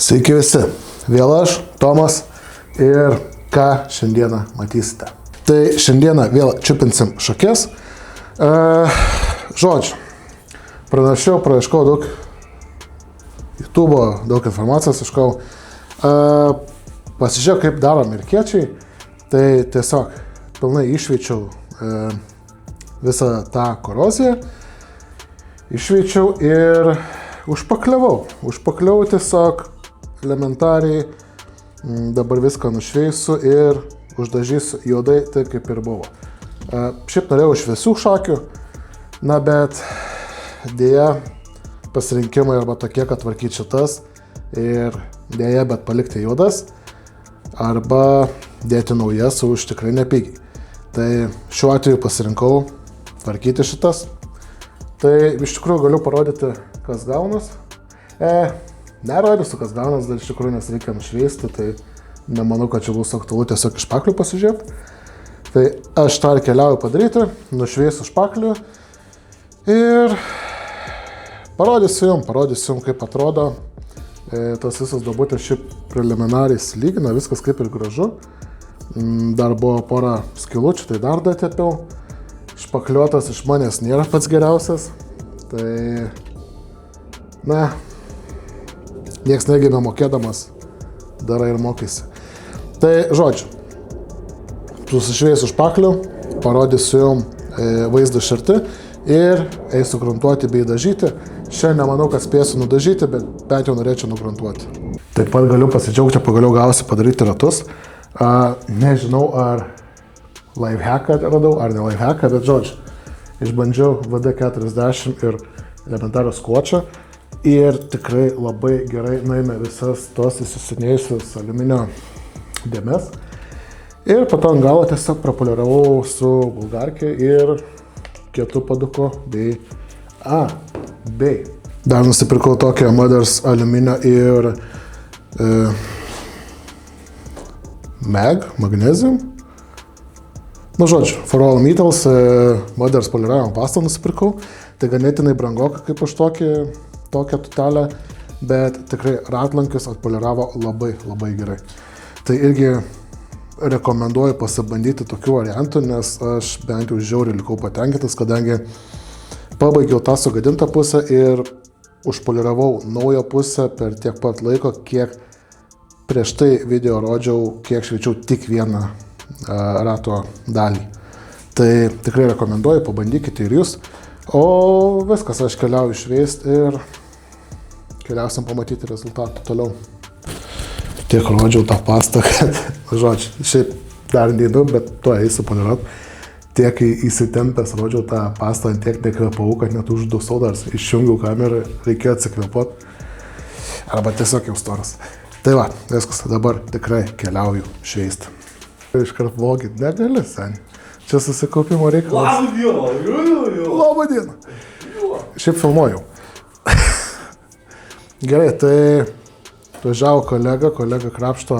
Sveiki visi, vėl aš, Tomas, ir ką šiandieną matysite. Tai šiandieną vėl čiupinsim šakės. Žodžiu, praaiškau daug YouTube, daug informacijos iškau. Pasižiūrėjau, kaip daro amerikiečiai, tai tiesiog pilnai išveičiau visą tą koroziją, išveičiau ir užpakliavau tiesiog elementariai, dabar viską nušveisiu ir uždažysiu juodai, taip kaip ir buvo. Šiaip norėjau šviesių šakių, na bet dėja pasirinkimai arba tokie, kad tvarkyti šitas ir dėja, bet palikti juodas arba dėti naujas už tikrai nepigiai. Tai šiuo atveju pasirinkau tvarkyti šitas. Tai iš tikrųjų galiu parodyti, kas gaunas. Nerodysiu, kas gaunas, dar iš tikrųjų nes reikia nušveisti, tai nemanau, kad čia bus aktualu tiesiog iš špaklių pasižiūrėti. Tai aš tą ir keliauju padaryti, nušveisiu špaklių ir parodysiu jums, kaip atrodo. Tas visas duobutės šiaip preliminariai lygina, viskas kaip ir gražu. Dar buvo pora skilučių, tai dar datepiau. Špakliuotas iš manęs nėra pats geriausias. Tai, nieks negimė mokėdamas, darai ir mokysi. Tai, žodžiu, susišveisiu špaklių, parodysiu jums vaizdą iš arti ir eisiu gruntuoti bei dažyti. Šiandien nemanau, kad spėsiu nudažyti, bet bent jau norėčiau nugruntuoti. Taip pat galiu pasidžiaugti, pagaliau gausiu padaryti ratus. Nežinau, ar lifehacką radau, ar ne lifehacką, bet žodžiu, išbandžiau VD40 ir elementarių skočą ir tikrai labai gerai nuėmė visas tos įsisenėjusius aliuminio dėmes. Ir po to ant galo tiesiog prapoliravau su bulgarkė ir kietu paduku bei dar nusipirkau tokią Mothers aliuminio ir Magnesium. Žodžiu, For All Metals Mothers poliravimo pastą nusipirkau. Tai ganėtinai brangoka kaip už tokią tutelę, bet tikrai ratlankis atpoliravo labai gerai. Tai irgi rekomenduoju pasibandyti tokių variantų, nes aš bent jau žiauriai likau patenkintas, kadangi pabaigiau tą sugadintą pusę ir užpoliravau naują pusę per tiek pat laiko, kiek prieš tai video rodžiau, kiek šveičiau tik vieną rato dalį. Tai tikrai rekomenduoju, pabandykite ir jūs. O viskas, aš keliauju šveisti ir keliausim pamatyti rezultatų toliau. Tiek rodžiau tą pastą, kad, žodžiu, šiaip dar neįdu, bet to eisiu poliruot. Tiek įsitempęs rodžiau tą pastą, tiek nekvėpau, kad net uždusau dar, išjungiau kamerą, reikėjo atsikvėpot. Arba tiesiog jau storas. Tai va, viskas, dabar tikrai keliauju šveisti. Iškart vlogint negali, seni. Čia susikaupimo reikalas. Labą dieną! Šiaip filmuoju. Gerai, tai važiavo kolega krapšto.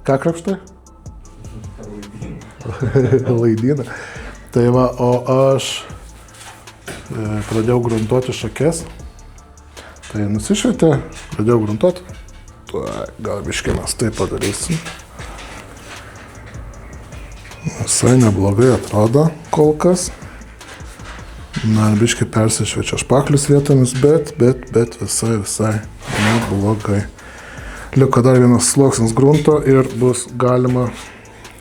Ką krapštai? Laidyną. Tai va, o aš pradėjau gruntuoti šakės. Tai nusišvietė, pradėjau gruntuoti. Gal biškinas tai padarysim. Visai neblogai atrodo kol kas. Biškai persišviečia špaklius vietomis, bet visai neblogai. Liko dar vienas sluoksnis grunto ir bus galima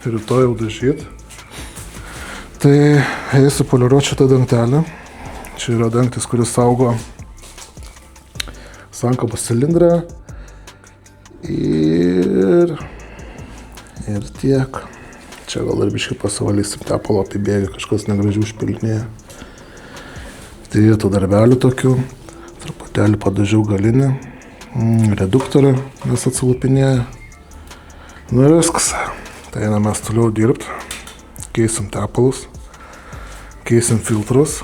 rytoj jau dažyti. Tai eisiu poliruoti šitą dangtelę. Čia yra dangtis, kuris saugo sankabos cilindrą. Ir tiek. Čia gal ir biškai pasivalysim tepalo apibėgę, kažkas negražiai užpilnėja. Tai tų darbelių tokių, truputėlį padažiau galinį, reduktorą vis atsilupinėja. Ir viskas. Tai einame mes toliau dirbti, keisim tepalus, keisim filtrus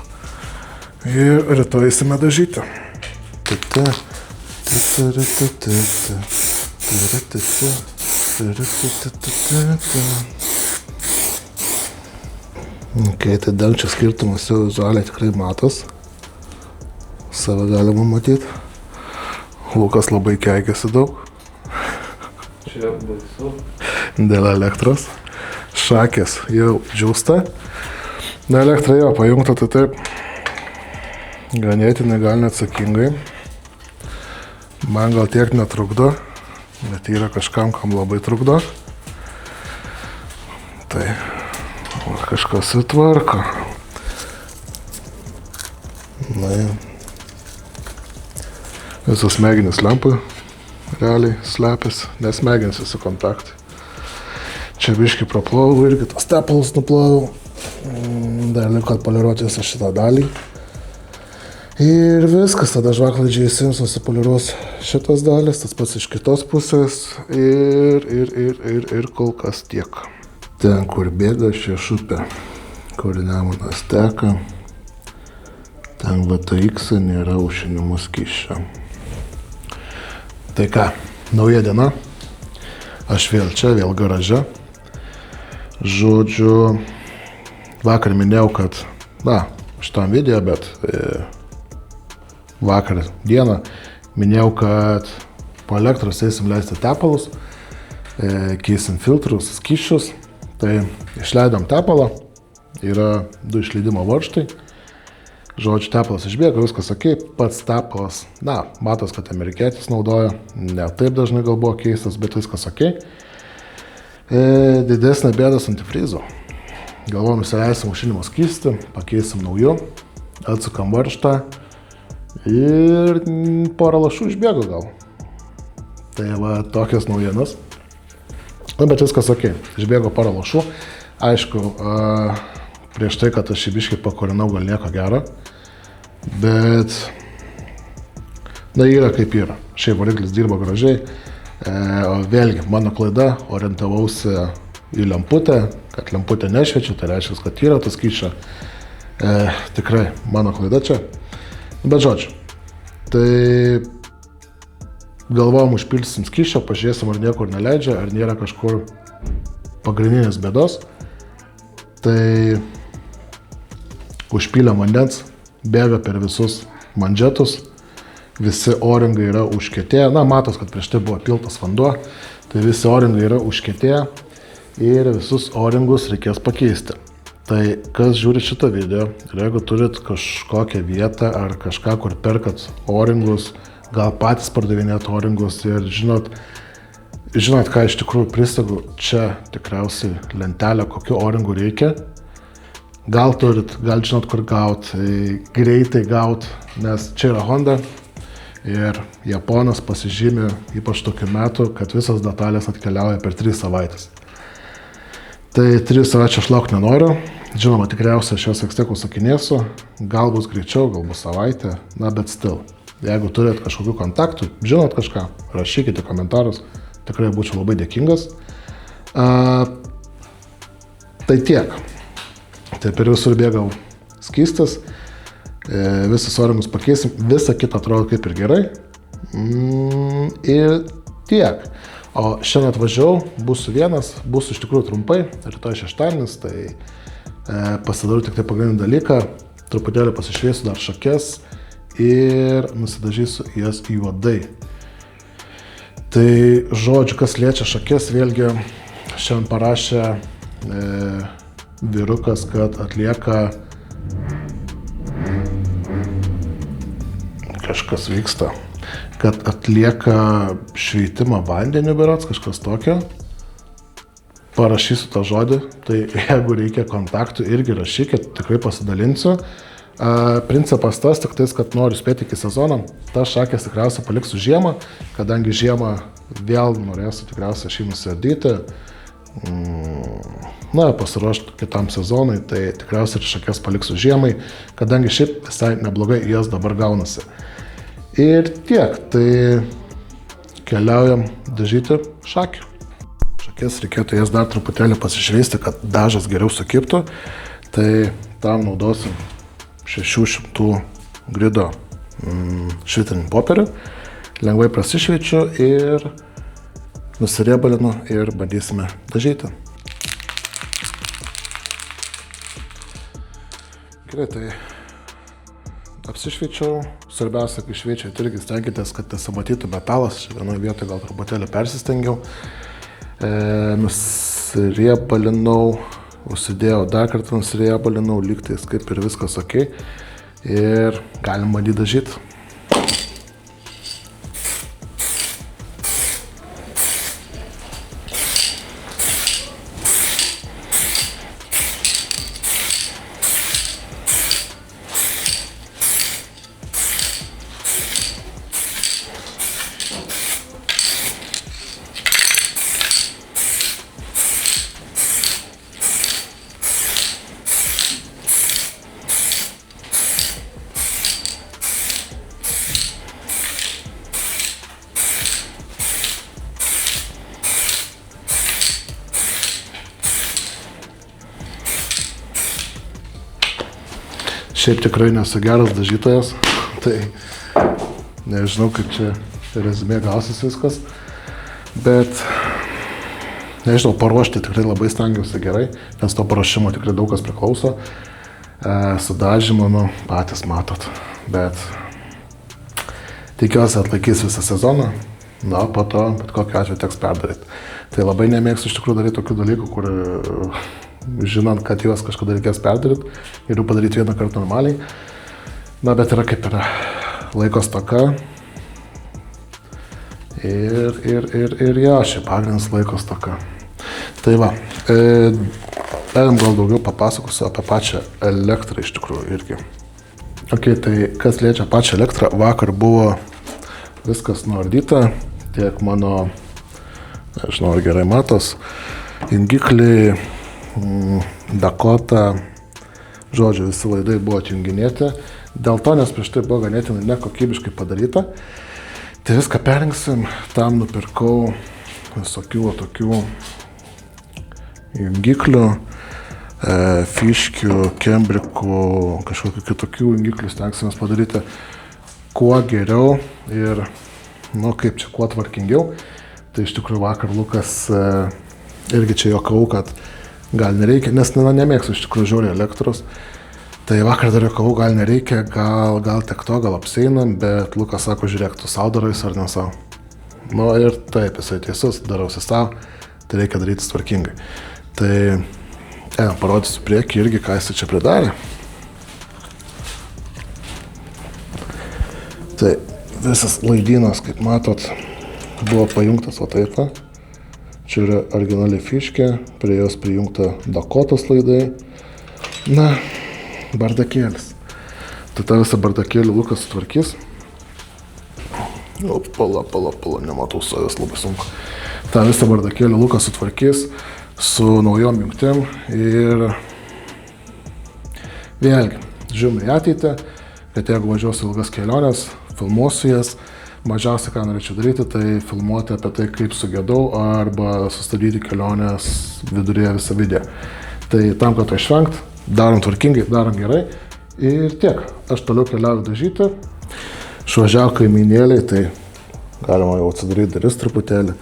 ir rytoj eisime dažyti. Tai dangčio skirtumas jau vizualiai tikrai matos. Save galima matyti. Lukas labai keikėsi daug. Čia baisu. Dėl elektros. Šakės jau džiūsta. Na, elektra jo pajungta, tai taip ganėtinai gal neatsakingai. Man gal tiek netrukdo, bet yra kažkam, kam labai trukdo. Tai kažkas įtvarko. Na, visos smegenys lempui realiai slepiasi, nes smegenys visi kontaktai. Čia biškį praplovau irgi tas tepalus nuplovau. Dar liko atpoliruoti visą šitą dalį. Ir viskas, tada žvaklaidžiai įsims nusipoliruos šitas dalis, tas pats iš kitos pusės ir kol kas tiek. Ten, kur bėga Šešupė, kur Nemunas teka, ten VTX nėra aušinimo skysčio. Tai ką, nauja diena, aš vėl čia, vėl garaže. Žodžiu, vakar minėjau, kad, šitam video, bet vakar dieną minėjau, kad po elektros eisim leisti tepalus, keisim filtrus, skysčius. Tai išleidom tepalą, yra 2 išleidimo varžtai. Žodžiu, tepalas išbėga, viskas ok, pats tepalas, matos, kad amerikietis naudoja, ne taip dažnai gal buvo keistas, bet viskas ok. Didesnė bėda su antifrizu. Galvojom, įsileisim aušinimo skystį, pakeisim nauju, atsukam varžtą ir porą lašų išbėgo gal. Tai va, tokios naujienos. Bet viskas ok, išbėgo porą lašų. Aišku, prieš tai, kad aš biškį pakorinau, gal nieko gero. Bet, yra kaip yra. Šiaip variklis dirba gražiai. Vėlgi, mano klaida, orientavausi į lemputę, kad lemputė nešviečia, tai reiškia, kad yra tas skysčio. Tikrai mano klaida čia. Bet žodžiu, tai galvojom, užpilsim skysčio, pažiūrėsim, ar niekur neleidžia, ar nėra kažkur pagrindinės bėdos. Tai užpylėm vandens, bėga per visus mandžetus, visi oringai yra užkietėję. Matos, kad prieš tai buvo piltas vanduo, tai visi oringai yra užkietėję ir visus oringus reikės pakeisti. Tai kas žiūri šitą video ir jeigu turit kažkokią vietą ar kažką, kur perkat oringus, gal patys pardavinėt oringus ir žinot, ką iš tikrųjų pristagu, čia tikriausiai lentelė, kokiu oringu reikia. Gal turit, gal žinot, kur gaut, greitai gaut, nes čia yra Honda ir Japonas pasižymė, ypač tokiu metu, kad visas detalės atkeliauja per 3 savaitės. Tai 3 savaičių aš laukti nenoriu. Žinoma, tikriausiai aš jos vis tiek užsakinėsiu, gal bus greičiau, gal bus savaitė, bet still. Jeigu turit kažkokių kontaktų, žinot kažką, rašykite komentarus, tikrai būčiau labai dėkingas. Tai tiek. Tai per visur bėgau skystis, visus oringus pakeisim, visa kita atrodo kaip ir gerai. Ir tiek. O šiandien atvažiavau, būsiu vienas, būsiu iš tikrųjų trumpai, rytoj šeštadienis, tai pasidarau tik tai pagrindinį dalyką, truputėlį pasišviesiu dar šakes ir nusidažysiu jas juodai. Tai žodžiu, kas liečia šakes, vėlgi šiandien parašė vyrukas, kad atlieka kažkas vyksta, kad atlieka šveitimą vandeniu berods, kažkas tokio. Parašysiu tą žodį, tai jeigu reikia kontaktų, irgi rašykit, tikrai pasidalinsiu. Principas tas, tik tais, kad noriu spėti iki sezono, tas šakės tikriausiai paliksiu žiemą, kadangi žiemą vėl norėsiu tikriausiai šį nusiardyti, pasiruošti kitam sezonui, tai tikriausiai šakės paliksiu žiemai, kadangi šiaip visai neblogai jas dabar gaunasi. Ir tiek, tai keliaujam dažyti šakių. Šakės reikėtų jas dar truputėlį pasišveisti, kad dažas geriau sukibtų, tai tam naudosim 600 grido švitrinį popierių, lengvai prasišveičiu ir nusiriebalinu ir bandysime dažyti. Gerai, tai apsišveičiau. Svarbiausia, kai šveičiat, irgi stenkitės, kad nesimatytų metalas. Vienoje vietoje gal truputėlį persistengiau. Nusiriebalinau, užsidėjau dar kartą nusiriebalinau, lygtais kaip ir viskas ok. Ir galim bandyti dažyti. Šiaip tikrai nesu geras dažytojas, tai nežinau, kaip čia rezumė gausis viskas, bet nežinau, paruošti tikrai labai stengiausi gerai, nes to paruošimo tikrai daug kas priklauso. Su dažymu, patys matot, bet tikiuosi atlaikys visą sezoną, po to bet kokiu atveju teks perdaryti. Tai labai nemėgstu iš tikrųjų daryti tokių dalykų, kur žinant, kad juos kažkada reikės perdaryti ir padaryti vieną kartą normaliai. Bet yra kaip yra laiko stoka ir jo, šiaip pagrindas laiko stoka. Tai va, gal daugiau papasakosiu apie pačią elektrą iš tikrųjų irgi. Ok, tai kas liečia pačią elektrą, vakar buvo viskas nuardyta, tiek mano, nežinau, ar gerai matos, jungikliai, Dakota, žodžiu, visi laidai buvo atjunginėti. Dėl to, nes prieš tai buvo ganėtinai nekokybiškai padaryta, tai viską perrinksim. Tam nupirkau visokių tokių jungiklių, fiškių, kembrikų, kažkokių kitokių jungiklių stengsimės padaryti kuo geriau ir, kaip čia, kuo tvarkingiau. Tai iš tikrųjų vakar Lukas irgi čia juokau, kad gal nereikia, nes nemėgstu iš tikrųjų žiauriai elektros. Tai vakar dar juokau, gal nereikia, gal tiek to, gal apseinam, bet Lukas sako, žiūrėk, tu sau darais ar ne sau. Ir taip, jisai teisus, darausi sau, tai reikia daryti tvarkingai. Tai parodysiu priekį irgi, ką jisai čia pridarė. Tai visas laidynas, kaip matot, buvo pajungtas o taip. Čia yra originali fiškė, prie jos prijungta Dakotos laidai. Bardakėlis. Tai tą visą bardakėlį Lukas sutvarkys. Pala, nematau savęs, labai sunku. Tą visą bardakėlį Lukas sutvarkys su naujom jungtim ir vėlgi, žiūrime į ateitį, kad jeigu važiuosiu ilgas keliones, filmuosiu jas. Mažiausia, ką norėčiau daryti, tai filmuoti apie tai, kaip sugedau arba sustabdyti kelionės viduryje visą video. Tai tam, kad to išvengt, darom tvarkingai, darom gerai ir tiek. Aš toliau keliauju dažyti. Švažiau kaimynėliai, tai galima jau atsidaryti duris truputėlį.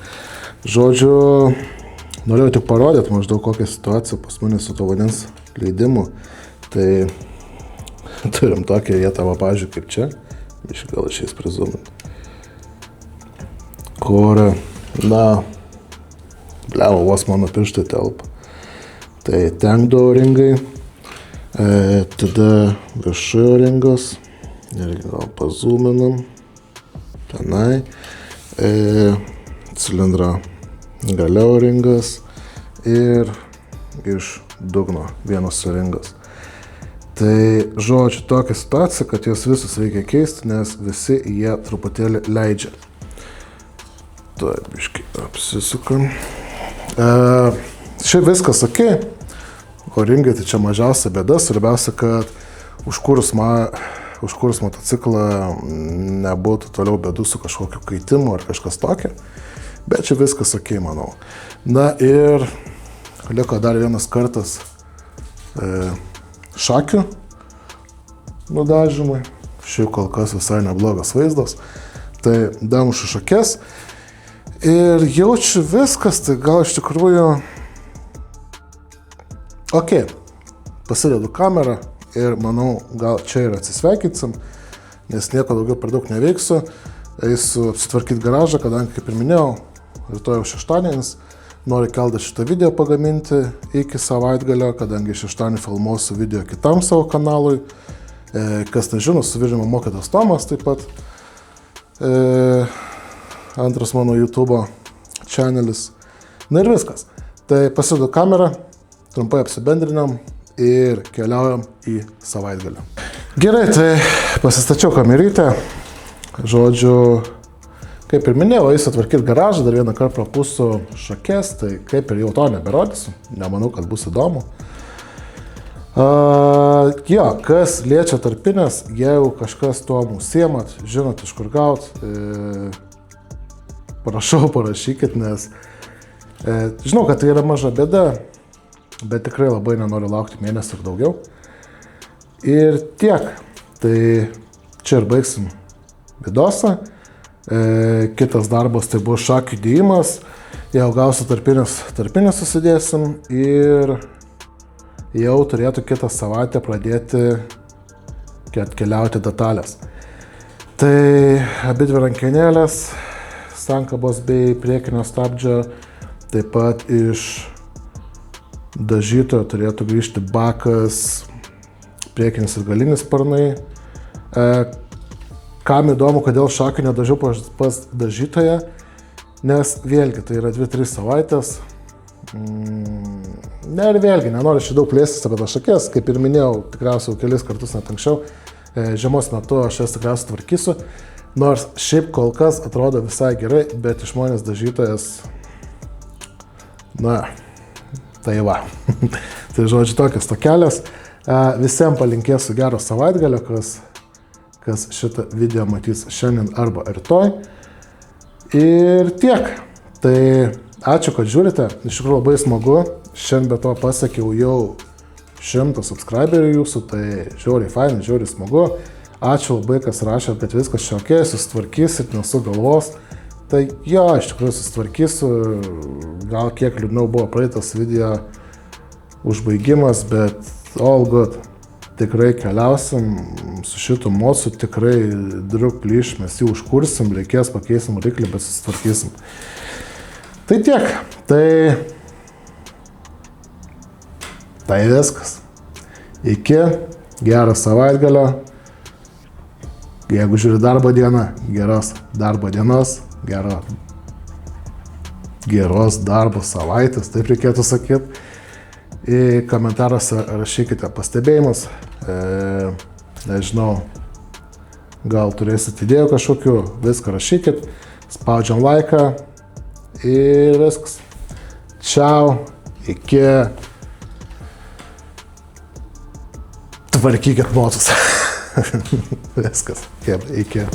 Žodžiu, norėjau tik parodyti maždaug kokią situaciją pas mane su to vandens leidimu. Tai turim tokią vietą, pavyzdžiui, kaip čia. Gal išeis prizumint. Kur, vos mano pirštai telpa. Tai ten du ringai, tada viršujo ringas, irgi gal pazuminam, tenai, cilindro galiau ringas ir iš dugno vienas ringas. Tai žodžiu, tokia situacija, kad jos visus reikia keisti, nes visi jie truputėlį leidžia. Taip, biškai apsisukam. Šiaip viskas ok, o ringai tai čia mažiausia bėda, svarbiausia, kad užkūrus motociklą nebūtų toliau bėdų su kažkokiu kaitimu ar kažkas tokio, bet čia viskas ok, manau. Ir liko dar vienas kartas šakių nudažymai, šiaip kol kas visai neblogas vaizdas, tai damušu šakės. Ir jaučiu viskas, tai gal iš tikrųjų ok, pasidedu kamerą ir manau, gal čia ir atsisveikinsim. nes nieko daugiau per daug neveiksiu. Eisiu apsitvarkyti garažą, kadangi, kaip ir minėjau, rytoj jau šeštadienis, noriu keldą šitą video pagaminti iki savaitgalio, kadangi šeštadienį filmuosiu video kitam savo kanalui. Kas nežino, suviržimo mokytas Tomas taip pat. Antras mano YouTube channelis. Na ir viskas. Tai pasidu kamerą, trumpai apsibendrinam ir keliaujam į savaitgalį. Gerai, tai pasistačiau kamerytę. Žodžiu, kaip ir minėjau, eisiu atvarkyti garažą, dar vieną kartą prapūsiu šakės, tai kaip ir jau to neberodysiu, nemanau, kad bus įdomu. Jo, kas liečia tarpinės, jeigu kažkas tuo užsiemat, žinot iš kur gaut, prašau, parašykit, nes žinau, kad tai yra maža bėda, bet tikrai labai nenoriu laukti mėnesį ir daugiau. Ir tiek, tai čia ir baigsim vidosą. Kitas darbas tai bus šakių dėjimas, jau gausiu tarpinės susidėsim ir jau turėtų kitą savaitę pradėti atkeliauti detalės. Tai abi dvi rankenėlės, sankabos bei priekinio stabdžio, taip pat iš dažytojo turėtų grįžti bakas, priekinis ir galinis sparnai. Kam įdomu, kodėl šakių nedažiau pas dažytoją, nes vėlgi tai yra 2-3 savaitės. Ne ir vėlgi, nenoriu šį daug plėstis apie tas šakės, kaip ir minėjau, tikriausiai jau kelis kartus net anksčiau. Žiemos metu aš jas tikriausiai tvarkysiu, nors šiaip kol kas atrodo visai gerai, bet išmonės dažytojas, na, tai va. Tai žodžiu, tokias tokelės. Visiems palinkėsiu gero savaitgalio, kas šitą video matys šiandien arba rytoj. Ir tiek. Tai ačiū, kad žiūrite. Iš tikrųjų labai smagu. Šiandien be to pasiekiau jau 100 subscriberių jūsų, tai žiauriai fainai, žiauriai smagu. Ačiū labai, kas rašė, kad viskas čia okei, susitvarkysit, nesu galvos. Tai jo, iš tikrųjų susitvarkysiu. Gal kiek liūdniau buvo praeitas video užbaigimas, bet all good. Tikrai keliausim su šitu mocu, tikrai drug plyš, mes jį užkursim, reikės pakeisim variklį, bet susitvarkysim. Tai tiek. Tai viskas. Iki, gero savaitgalio. Jeigu žiūri darbo dieną, geros darbo dienos, geros darbo savaitės, taip reikėtų sakyti. Į komentaruose rašykite pastebėjimus, nežinau, gal turėsit idėjų kažkokių, viską rašykit, spaudžiam laiką ir viskas. Čiau, iki, tvarkykit motus. Viskas, iki.